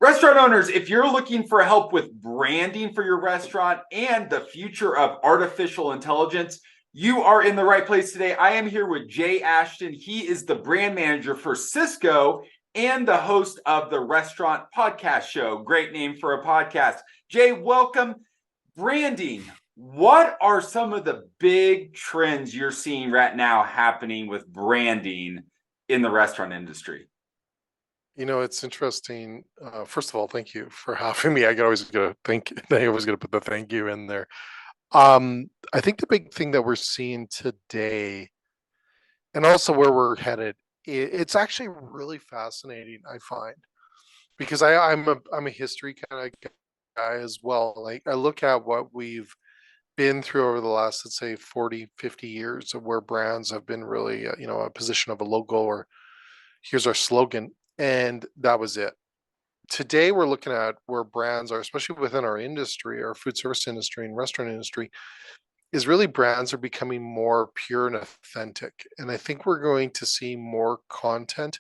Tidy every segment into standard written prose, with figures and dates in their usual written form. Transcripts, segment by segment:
Restaurant owners, if you're looking for help with branding for your restaurant and the future of artificial intelligence, you are in the right place today. I am here with Jay Ashton. He is the brand manager for Cisco and the host of the Restaurant Podcast Show. Great name for a podcast. Jay, welcome. Branding. What are some of the big trends you're seeing right now happening with branding in the restaurant industry? It's interesting. First of all, thank you for having me. I always gotta thank. I always gotta put the thank you in there. I think the big thing that we're seeing today, and also where we're headed, it's actually really fascinating. I find because I'm a history kind of guy as well. Like I look at what we've been through over the last, let's say, 40, 50 years of where brands have been really, a position of a logo or here's our slogan, and that was it. Today we're looking at where brands are, especially within our industry, our food service industry and restaurant industry, is really brands are becoming more pure and authentic. And I think we're going to see more content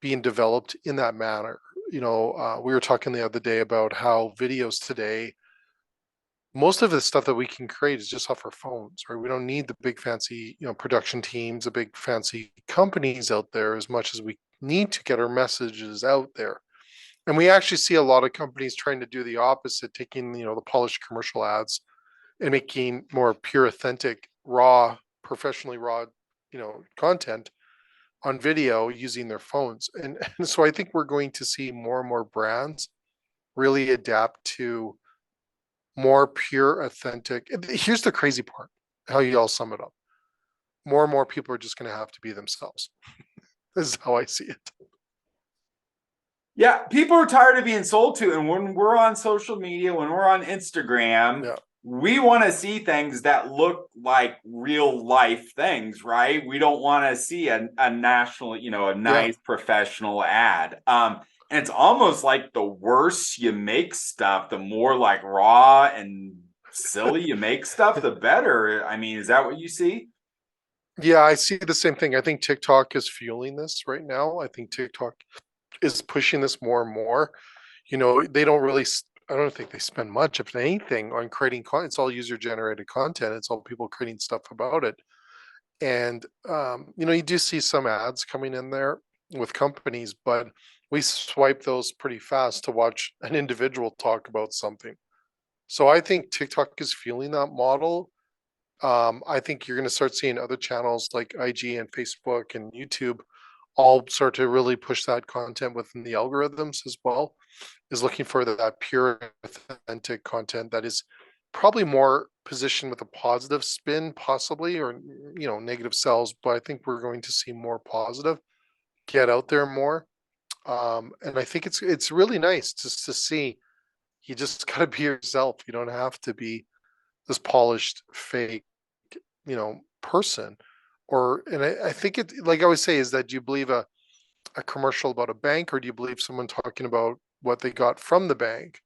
being developed in that manner. We were talking the other day about how videos today, most of the stuff that we can create is just off our phones, right? We don't need the big fancy, production teams, the big fancy companies out there as much as we need to get our messages out there. And we actually see a lot of companies trying to do the opposite, taking, the polished commercial ads and making more pure, authentic, raw, professionally raw, content on video using their phones. And so I think we're going to see more and more brands really adapt to more pure, authentic. Here's the crazy part, how you all sum it up. More and more people are just going to have to be themselves. This is how I see it. Yeah, people are tired of being sold to. And when we're on social media, when we're on Instagram, Yeah. we want to see things that look like real life things, right? We don't want to see a national, a nice professional ad. And it's almost like the worse you make stuff, the more like raw and silly you make stuff, the better. I mean, is that what you see? Yeah, I see the same thing. I think TikTok is fueling this right now. I think TikTok is pushing this more and more. They don't really, I don't think they spend much, if anything, on creating content. It's all user generated content. It's all people creating stuff about it. And, you do see some ads coming in there with companies, but we swipe those pretty fast to watch an individual talk about something. So I think TikTok is fueling that model. I think you're going to start seeing other channels like IG and Facebook and YouTube all start to really push that content within the algorithms as well, is looking for that pure, authentic content that is probably more positioned with a positive spin, possibly, or negative sells. But I think we're going to see more positive get out there more. And I think it's really nice just to see. You just got to be yourself. You don't have to be this polished fake person. And I think it, like I always say, is that do you believe a commercial about a bank, or do you believe someone talking about what they got from the bank?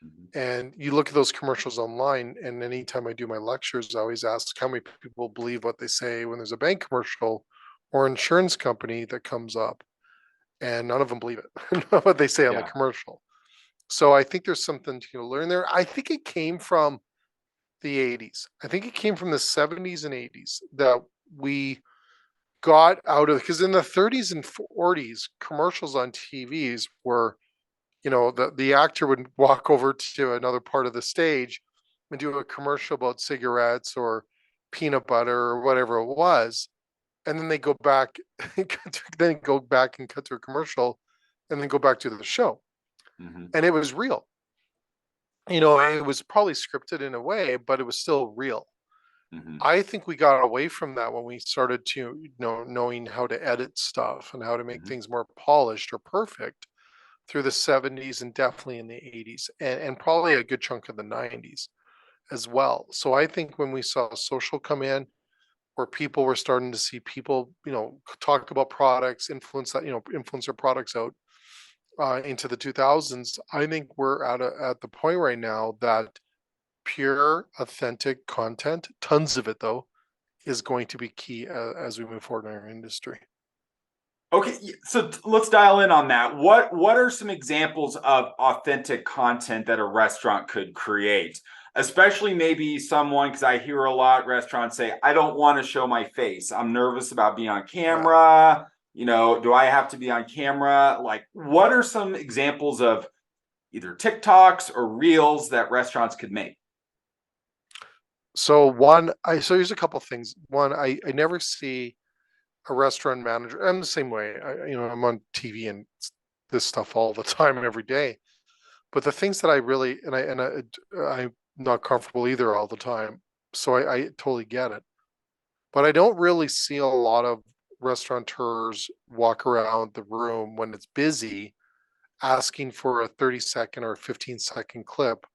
Mm-hmm. And you look at those commercials online, and anytime I do my lectures, I always ask how many people believe what they say when there's a bank commercial or insurance company that comes up, and none of them believe it, what they say on the Yeah. commercial. So I think there's something to learn there. I think it came from the 80s. I think it came from the 70s and 80s that we got out of, because in the 30s and 40s, commercials on TVs were, the actor would walk over to another part of the stage and do a commercial about cigarettes or peanut butter or whatever it was. And then they go back, then go back and cut to a commercial and then go back to the show. Mm-hmm. And it was real. It was probably scripted in a way, but it was still real. Mm-hmm. I think we got away from that when we started to, knowing how to edit stuff and how to make Mm-hmm. things more polished or perfect through the 70s and definitely in the 80s and probably a good chunk of the 90s as well. So I think when we saw social come in, where people were starting to see people, talk about products, influence their products out into the 2000s, I think we're at the point right now that pure, authentic content, tons of it though, is going to be key as we move forward in our industry. Okay, so let's dial in on that. What are some examples of authentic content that a restaurant could create? Especially maybe someone, because I hear a lot restaurants say, I don't want to show my face. I'm nervous about being on Yeah. camera. Do I have to be on camera? Like, what are some examples of either TikToks or reels that restaurants could make? So here's a couple things. One, I never see a restaurant manager. I'm the same way. I'm on TV and this stuff all the time, every day. But the things that I really I'm not comfortable either all the time. So I totally get it. But I don't really see a lot of restaurateurs walk around the room when it's busy asking for a 30-second or 15-second clip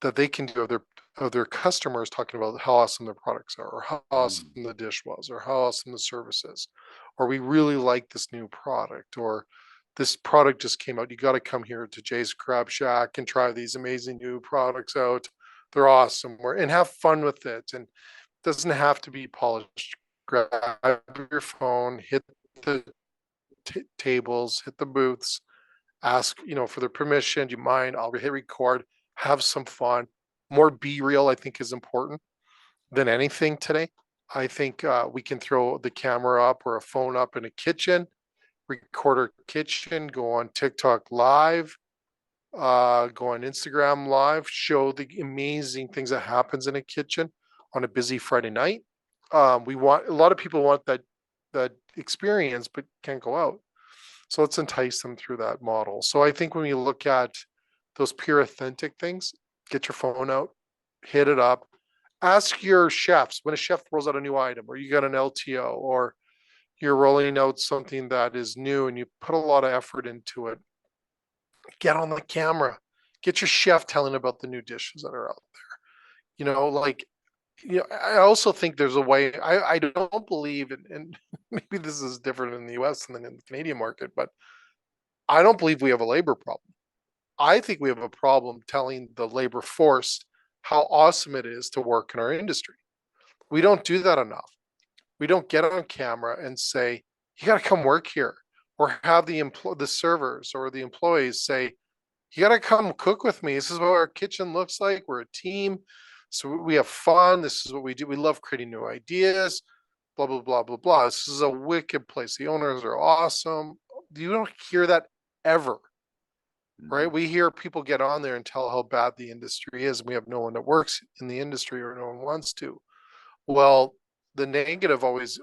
that they can do of their customers talking about how awesome their products are, or how awesome Mm. the dish was, or how awesome the service is, or we really like this new product, or this product just came out. You got to come here to Jay's Crab Shack and try these amazing new products out. They're awesome. And have fun with it. And it doesn't have to be polished. Grab your phone, hit the tables, hit the booths, ask, for their permission. Do you mind? I'll hit record, have some fun. More be real, I think, is important than anything today. I think we can throw the camera up or a phone up in a kitchen, record our kitchen, go on TikTok live, go on Instagram live, show the amazing things that happens in a kitchen on a busy Friday night. We want a lot of people want that experience, but can't go out. So let's entice them through that model. So I think when you look at those pure authentic things, get your phone out, hit it up, ask your chefs when a chef rolls out a new item, or you got an LTO, or you're rolling out something that is new and you put a lot of effort into it. Get on the camera, get your chef telling about the new dishes that are out there. Like, I also think there's a way. I don't believe in, and maybe this is different in the US than in the Canadian market, but I don't believe we have a labor problem. I think we have a problem telling the labor force how awesome it is to work in our industry. We don't do that enough. We don't get on camera and say, you got to come work here, or have the servers or the employees say, you got to come cook with me. This is what our kitchen looks like. We're a team. So we have fun. This is what we do. We love creating new ideas, blah, blah, blah, blah, blah. This is a wicked place. The owners are awesome. You don't hear that ever, right? Mhm. We hear people get on there and tell how bad the industry is, and we have no one that works in the industry, or no one wants to. Well, the negative always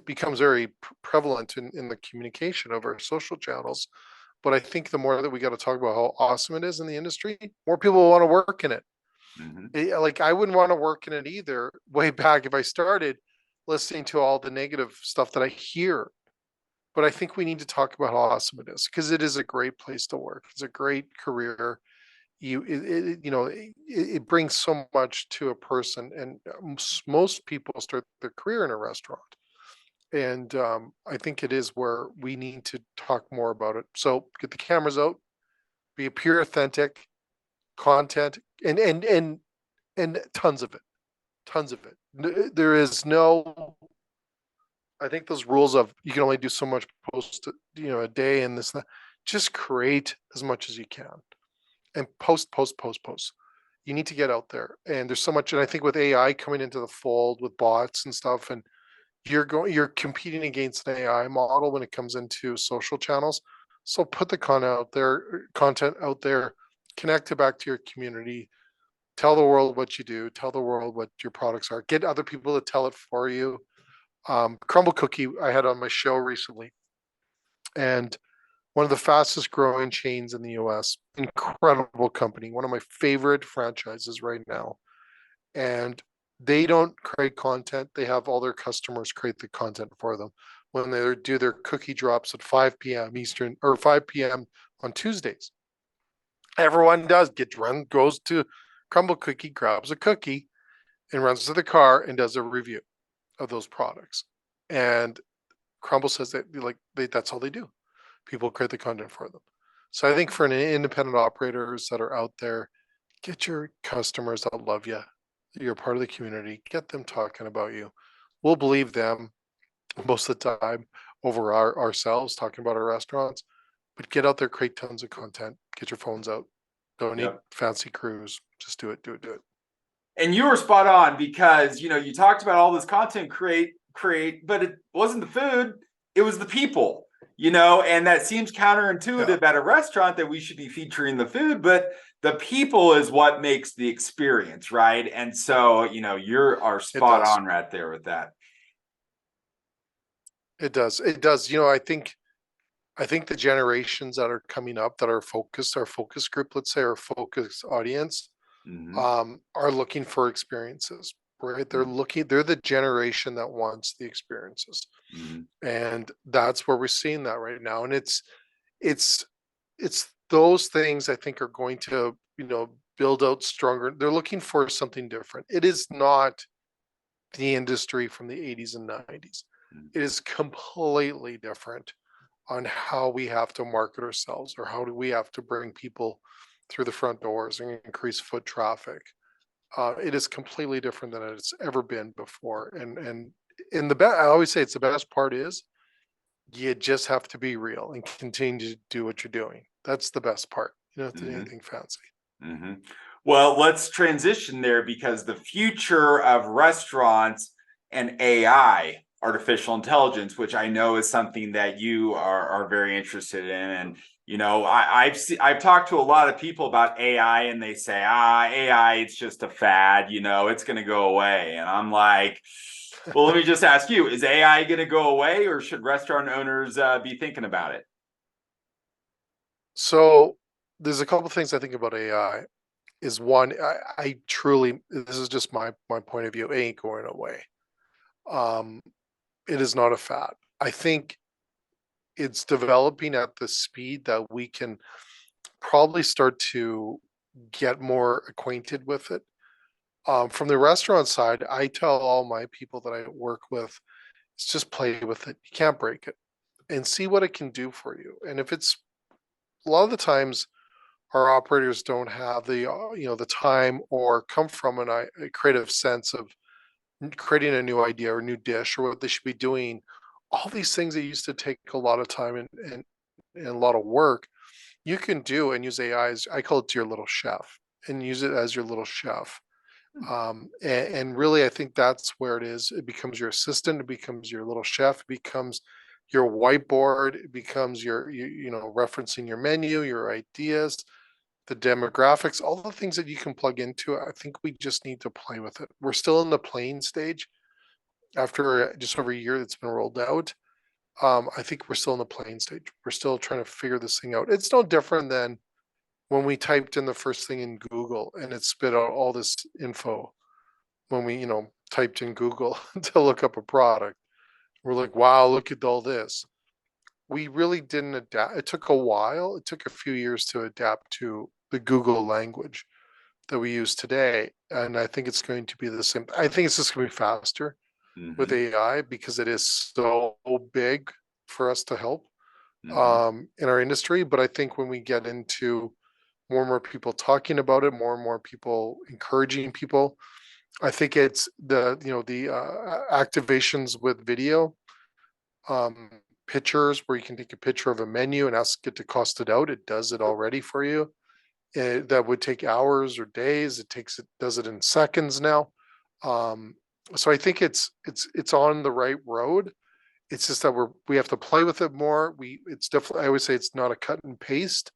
becomes very prevalent in the communication of our social channels. But I think the more that we got to talk about how awesome it is in the industry, more people will want to work in it. Mhm. Like, I wouldn't want to work in it either. Way back, if I started listening to all the negative stuff that I hear, but I think we need to talk about how awesome it is, because it is a great place to work. It's a great career. It brings so much to a person, and most people start their career in a restaurant. And I think it is where we need to talk more about it. So get the cameras out, be a pure authentic content, and tons of it. There is no, I think those rules of you can only do so much post, a day, and this, that, just create as much as you can, and post. You need to get out there, and there's so much. And I think with AI coming into the fold with bots and stuff, and you're competing against an AI model when it comes into social channels. So put the content out there, connect it back to your community, tell the world what you do, tell the world what your products are, get other people to tell it for you. Crumble Cookie, I had on my show recently, and one of the fastest growing chains in the US, incredible company, one of my favorite franchises right now. And they don't create content, they have all their customers create the content for them. When they do their cookie drops at 5 p.m. Eastern, or 5 p.m. on Tuesdays, everyone goes to Crumble Cookie, grabs a cookie, and runs to the car and does a review of those products. And Crumble says that that's all they do. People create the content for them. So I think for an independent operators that are out there, get your customers that love you. You're part of the community. Get them talking about you. We'll believe them. most of the time over ourselves talking about our restaurants. But get out there, create tons of content, get your phones out. Don't need Yep. fancy crews. Just do it, do it, do it. And you were spot on because you talked about all this content create, but it wasn't the food, it was the people. And that seems Yeah, counterintuitive at a restaurant that we should be featuring the food, but the people is what makes the experience, right? And so, are it spot does. on right there with that. It does. It does. I think the generations that are coming up that are focused, our focus group, let's say, our focus audience, Mm-hmm. are looking for experiences, right? They're the generation that wants the experiences. Mm-hmm. And that's where we're seeing that right now. And it's it's those things I think are going to, build out stronger. They're looking for something different. It is not the industry from the 80s and 90s. It is completely different on how we have to market ourselves or how do we have to bring people through the front doors and increase foot traffic. It is completely different than it's ever been before. And in the best, I always say it's the best part is you just have to be real and continue to do what you're doing. That's the best part. You don't have to do Mm-hmm. anything fancy. Mm-hmm. Well, let's transition there because the future of restaurants and AI, artificial intelligence, which I know is something that you are very interested in. And I've talked to a lot of people about AI, and they say, AI, it's just a fad. It's going to go away. And I'm like, well, let me just ask you: is AI going to go away, or should restaurant owners be thinking about it? So there's a couple of things I think about AI. Is one, I truly, this is just my point of view, it ain't going away. Um, it is not a fad. I think it's developing at the speed that we can probably start to get more acquainted with it. From the restaurant side, I tell all my people that I work with, it's just play with it. You can't break it and see what it can do for you. And if it's a lot of the times our operators don't have the time or come from a creative sense of creating a new idea or a new dish or what they should be doing. All these things that used to take a lot of time and a lot of work, you can do and use AI as I call it your little chef and use it as your little chef. And really, I think that's where it is. It becomes your assistant, it becomes your little chef, it becomes your whiteboard, it becomes referencing your menu, your ideas, the demographics, all the things that you can plug into it. I think we just need to play with it. We're still in the playing stage after just over a year that's been rolled out. I think we're still in the playing stage. We're still trying to figure this thing out. It's no different than when we typed in the first thing in Google and it spit out all this info when we, typed in Google to look up a product. We're like, wow, look at all this. We really didn't adapt. It took a while. It took a few years to adapt to the Google language that we use today. And I think it's going to be the same. I think it's just going to be faster with Mm-hmm. AI because it is so big for us to help Mm-hmm. in our industry. But I think when we get into more and more people talking about it, more and more people encouraging people, I think it's the activations with video, um, pictures where you can take a picture of a menu and ask it to cost it out. It does it already for you. That would take hours or days. It does it in seconds now. Um, so I think it's on the right road. It's just that we have to play with it more. It's definitely, I always say it's not a cut and paste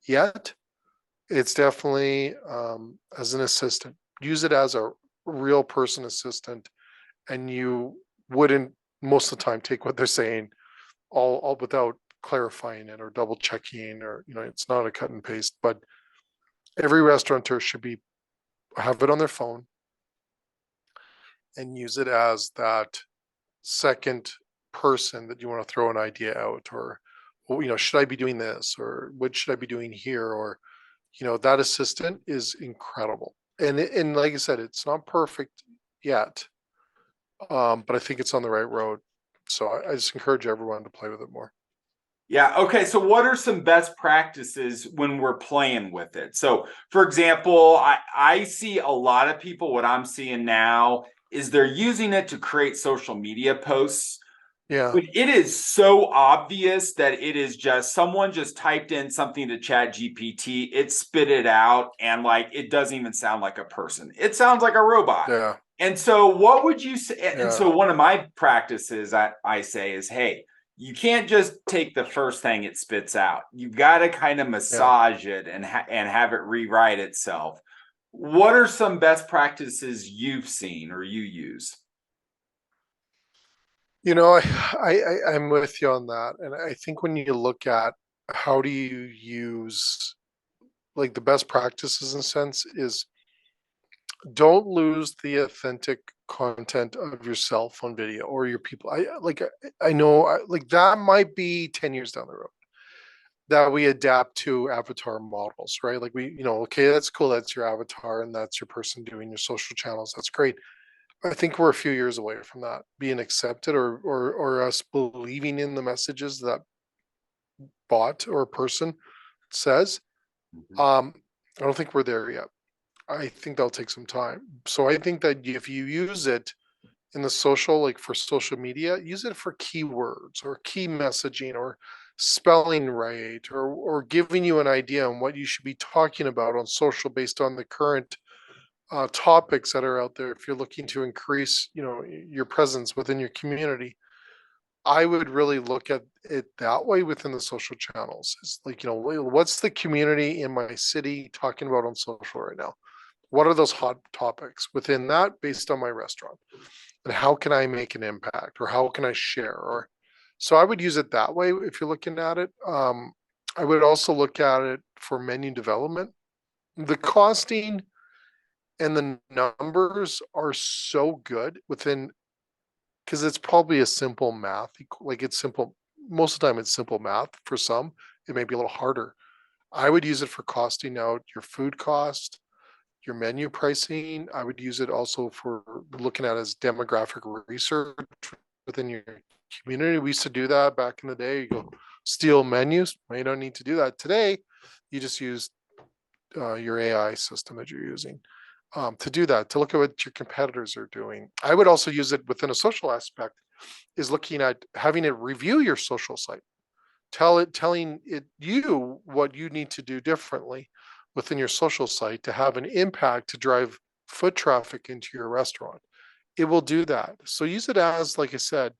yet. It's definitely as an assistant. Use it as a real person assistant, and you wouldn't most of the time take what they're saying all without clarifying it or double checking or it's not a cut and paste. But every restaurateur should be have it on their phone and use it as that second person that you want to throw an idea out or well, should I be doing this or what should I be doing here or that assistant is incredible. And like I said, it's not perfect yet, but I think it's on the right road. So I just encourage everyone to play with it more. Yeah. Okay. So, what are some best practices when we're playing with it? So, for example, I see a lot of people, what I'm seeing now is they're using it to create social media posts. Yeah. But it is so obvious that it is just someone just typed in something to Chat GPT, it spit it out, and like it doesn't even sound like a person. It sounds like a robot. Yeah. And so, what would you say? And Yeah. so, one of my practices I say is, hey, you can't just take the first thing it spits out. You got to kind of Yeah. massage it and and have it rewrite itself. What are some best practices you've seen or you use? I'm with you on that. And I think when you look at how do you use like the best practices in a sense is don't lose the authentic content of yourself on video or your people. I know like that might be 10 years down the road that we adapt to avatar models, right? Like okay, that's cool. That's your avatar and that's your person doing your social channels. That's great. I think we're a few years away from that being accepted or us believing in the messages that bot or person says. Mhm. I don't think we're there yet. I think that'll take some time. So I think that if you use it in the social, like for social media, use it for keywords or key messaging or spelling right or giving you an idea on what you should be talking about on social based on the current topics that are out there. If you're looking to increase, your presence within your community, I would really look at it that way within the social channels. It's like, what's the community in my city talking about on social right now? What are those hot topics within that based on my restaurant? And how can I make an impact or how can I share? Or so I would use it that way if you're looking at it. I would also look at it for menu development. The costing and the numbers are so good within because it's probably a simple math, like it's simple. Most of the time, it's simple math. For some, it may be a little harder. I would use it for costing out your food cost, your menu pricing. I would use it also for looking at as demographic research within your community. We used to do that back in the day. You go steal menus. Well, you don't need to do that today. You just use your AI system that you're using to do that, to look at what your competitors are doing. I would also use it within a social aspect, is looking at having it review your social site, telling it you what you need to do differently within your social site to have an impact to drive foot traffic into your restaurant. It will do that. So use it as, like I said,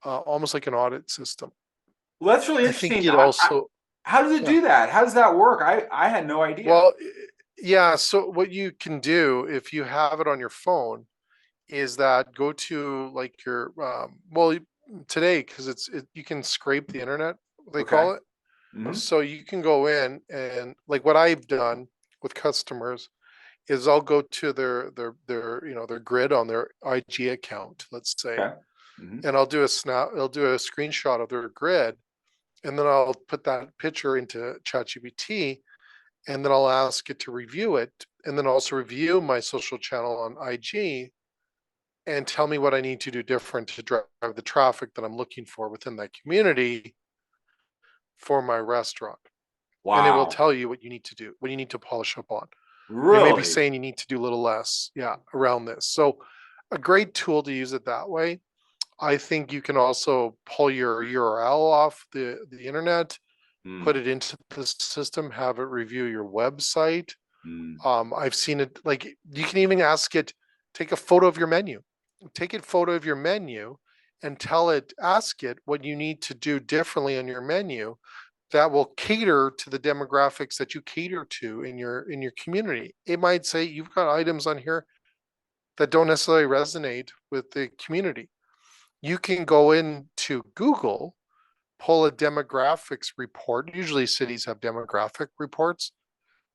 almost like an audit system. Well, that's really I think interesting. it also, How does it yeah. do that? How does that work? I had no idea. Well, yeah. So what you can do if you have it on your phone is that go to like your today because you can scrape the internet, they Okay. call it. Hmm. So you can go in and like what I've done with customers is I'll go to their grid on their IG account, let's say, Okay. Hmm. and I'll do a screenshot of their grid, and then I'll put that picture into ChatGPT, and then I'll ask it to review it, and then also review my social channel on IG and tell me what I need to do different to drive the traffic that I'm looking for within that community for my restaurant. And it will Wow. tell you what you need to do, what you need to polish up on. It may be Really? saying you need to do a little less, yeah, around this. So a great tool to use it that way. I think you can also pull your URL off the internet, put Mm, it into the system, have it review your website. mm. I've seen it like you can even ask it, take a photo of your menu, take a photo of your menu and ask it what you need to do differently on your menu that will cater to the demographics that you cater to in your community. It might say you've got items on here that don't necessarily resonate with the community. You can go into Google, pull a demographics report. Usually cities have demographic reports.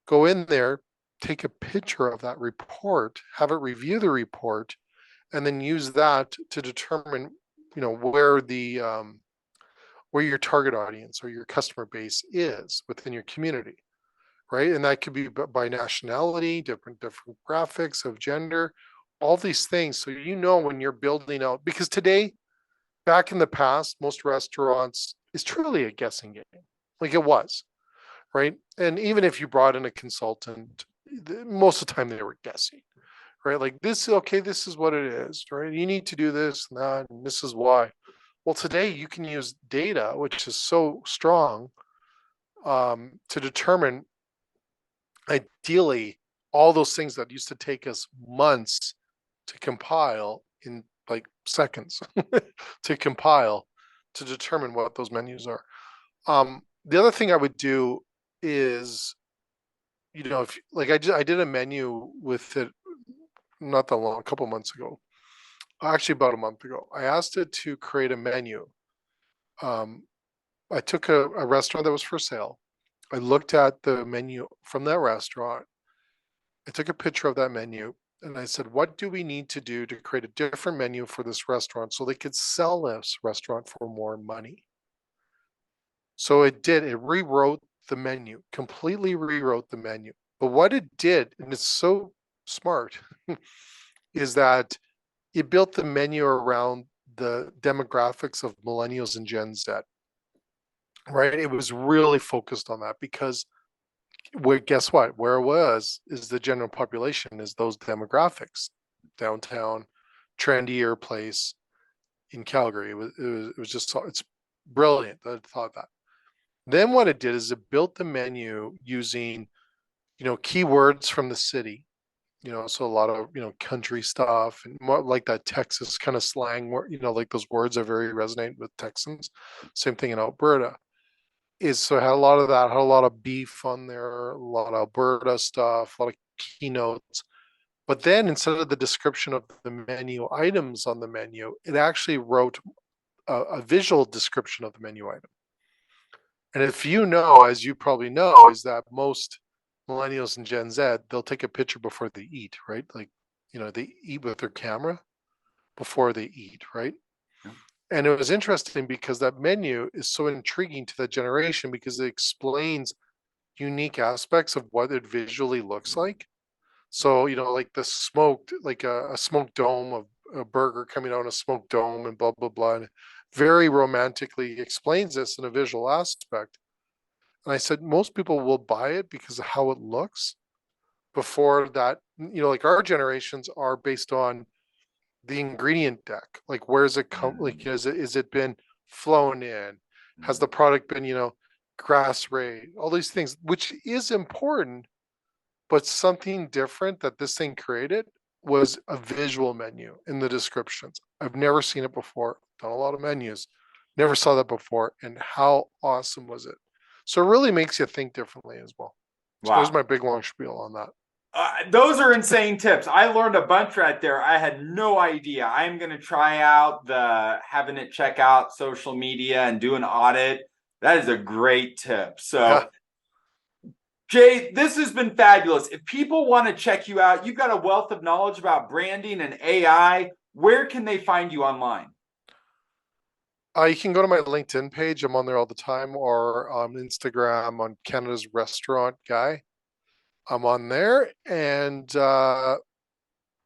Go in there, take a picture of that report, have it review the report, and then use that to determine, where your target audience or your customer base is within your community, right? And that could be by nationality, different graphics of gender, all these things. So when you're building out, because today, back in the past, most restaurants is truly a guessing game, like it was, right? And even if you brought in a consultant, most of the time they were guessing, right? Like this, okay, this is what it is, right? You need to do this and that, and this is why. Well, today you can use data, which is so strong, to determine ideally all those things that used to take us months to compile in like seconds to compile to determine what those menus are. The other thing I would do is, if like I did a menu with it not that long, a couple months ago, actually about a month ago. I asked it to create a menu. I took a restaurant that was for sale. I looked at the menu from that restaurant. I took a picture of that menu and I said, what do we need to do to create a different menu for this restaurant so they could sell this restaurant for more money? So it rewrote the menu, completely rewrote the menu. But what it did, and it's so smart, is that it built the menu around the demographics of millennials and Gen Z, right? It was really focused on that because guess what? Where it was is the general population is those demographics. Downtown, trendier place in Calgary. It was just, it's brilliant that it thought that. Then what it did is it built the menu using, keywords from the city, so a lot of, country stuff and more like that Texas kind of slang where, like those words are very resonant with Texans. Same thing in Alberta. So it had a lot of that, had a lot of beef on there, a lot of Alberta stuff, a lot of keynotes. But then instead of the description of the menu items on the menu, it actually wrote a visual description of the menu item. And if as you probably know, is that most millennials and Gen Z, they'll take a picture before they eat, right? Like, they eat with their camera before they eat, right? Yeah. And it was interesting because that menu is so intriguing to that generation because it explains unique aspects of what it visually looks like. So, like the smoked, like a smoked dome of a burger coming out of a smoked dome and blah, blah, blah. And very romantically explains this in a visual aspect. And I said, most people will buy it because of how it looks before that, like our generations are based on the ingredient deck. Like, where's it come? Like, is it been flown in? Has the product been, grass raised? All these things, which is important, but something different that this thing created was a visual menu in the descriptions. I've never seen it before, done a lot of menus, never saw that before. And how awesome was it? So it really makes you think differently as well. So there's Wow. my big long spiel on that. Those are insane tips. I learned a bunch right there. I had no idea. I'm going to try out having it check out social media and do an audit. That is a great tip. So, Yeah. Jay, this has been fabulous. If people want to check you out, you've got a wealth of knowledge about branding and AI. Where can they find you online? You can go to my LinkedIn page. I'm on there all the time, or on Instagram on Canada's Restaurant Guy. I'm on there, and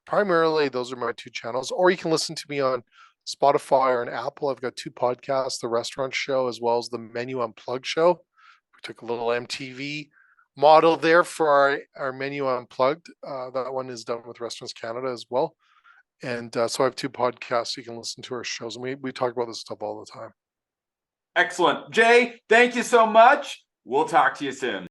primarily those are my two channels. Or you can listen to me on Spotify or on Apple. I've got two podcasts: the Restaurant Show as well as the Menu Unplugged Show. We took a little MTV model there for our Menu Unplugged. That one is done with Restaurants Canada as well. And so I have two podcasts. You can listen to our shows, and we talk about this stuff all the time. Excellent. Jay, thank you so much. We'll talk to you soon.